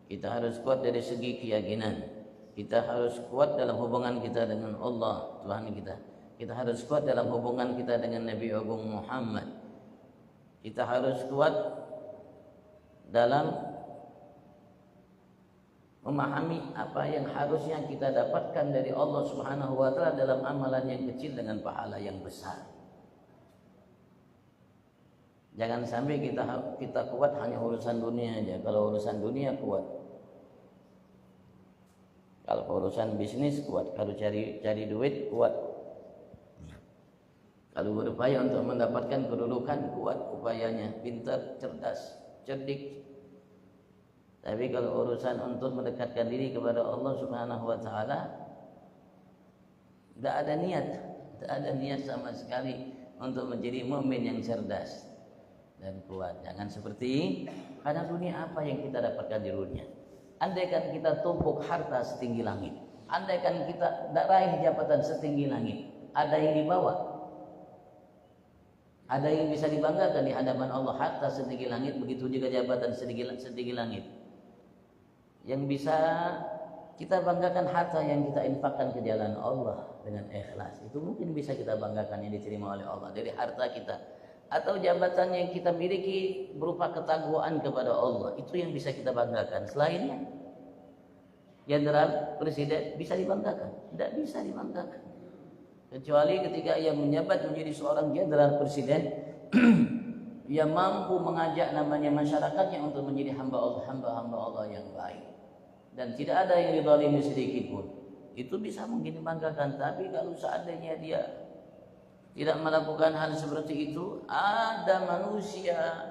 Kita harus kuat dari segi keyakinan. Kita harus kuat dalam hubungan kita dengan Allah Tuhan kita. Kita harus kuat dalam hubungan kita dengan Nabi Agung Muhammad. Kita harus kuat dalam memahami apa yang harusnya kita dapatkan dari Allah Subhanahu wa taala dalam amalan yang kecil dengan pahala yang besar. Jangan sampai kita kuat hanya urusan dunia aja. Kalau urusan dunia kuat, kalau urusan bisnis kuat, kalau cari duit kuat, kalau berupaya untuk mendapatkan kedudukan kuat upayanya, pintar, cerdas, cerdik. Tapi kalau urusan untuk mendekatkan diri kepada Allah Subhanahu wa taala, tidak ada niat sama sekali untuk menjadi mukmin yang cerdas dan kuat. Jangan seperti karena dunia apa yang kita dapatkan di dunia. Andaikan kita tumpuk harta setinggi langit, andaikan kita raih jabatan setinggi langit, ada yang dibawa, ada yang bisa dibanggakan di hadapan Allah. Harta setinggi langit, begitu juga jabatan setinggi langit. Yang bisa kita banggakan harta yang kita infakkan ke jalan Allah dengan ikhlas. Itu mungkin bisa kita banggakan yang diterima oleh Allah dari harta kita. Atau jabatan yang kita miliki berupa ketakwaan kepada Allah, itu yang bisa kita banggakan. Selainnya, jenderal, presiden bisa dibanggakan? Tidak bisa dibanggakan. Kecuali ketika ia menjabat menjadi seorang jenderal presiden, ia mampu mengajak namanya masyarakatnya untuk menjadi hamba Allah yang baik. Dan tidak ada yang dizalimi sedikit pun. Itu bisa mungkin dibanggakan. Tapi kalau seandainya dia tidak melakukan hal seperti itu, ada manusia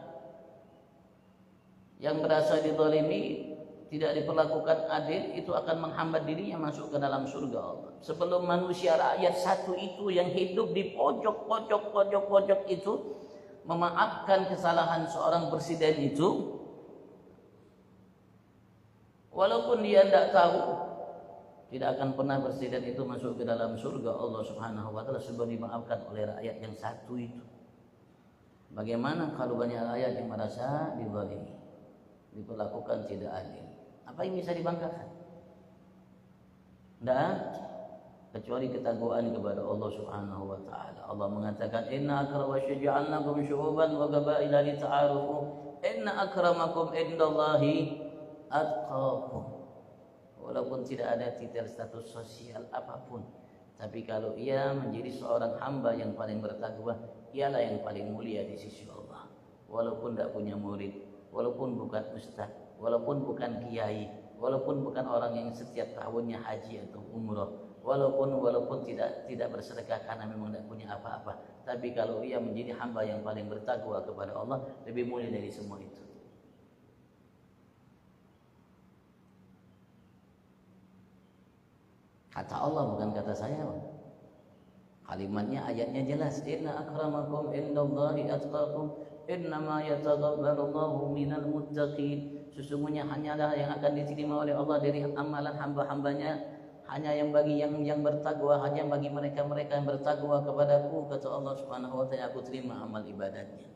yang merasa dizalimi, tidak diperlakukan adil, itu akan menghambat dirinya masuk ke dalam surga Allah. Sebelum manusia rakyat satu itu yang hidup di pojok itu memaafkan kesalahan seorang presiden itu, walaupun dia tidak tahu, tidak akan pernah presiden itu masuk ke dalam surga Allah Subhanahu wa taala sebelum dimaafkan oleh rakyat yang satu itu. Bagaimana kalau banyak rakyat yang merasa dizalimi, diperlakukan tidak adil? Apa yang bisa dibanggakan? Tidak, kecuali ketakwaan kepada Allah Subhanahu wa taala. Allah mengatakan, "Inna akramakum ja'alnakum syu'uban wa qabaila lita'arufu. Inna akramakum indallahi atqakum." Walaupun tidak ada titel status sosial apapun, tapi kalau ia menjadi seorang hamba yang paling bertakwa, ialah yang paling mulia di sisi Allah. Walaupun tidak punya murid, walaupun bukan ustaz, walaupun bukan kiai, walaupun bukan orang yang setiap tahunnya haji atau umroh, walaupun tidak bersedekah karena memang tidak punya apa-apa, tapi kalau ia menjadi hamba yang paling bertakwa kepada Allah, lebih mulia dari semua itu. Kata Allah, bukan kata saya. Kalimatnya, ayatnya jelas. Inna akramakum indallahi atqakum innama yataqabbalullahu minal muttaqin. Sesungguhnya hanyalah yang akan diterima oleh Allah dari amalan hamba-hambanya, hanya yang bagi yang bertakwa, hanya bagi mereka yang bertakwa kepadaku, kata Allah Subhanahu wa taala, aku terima amal ibadatnya.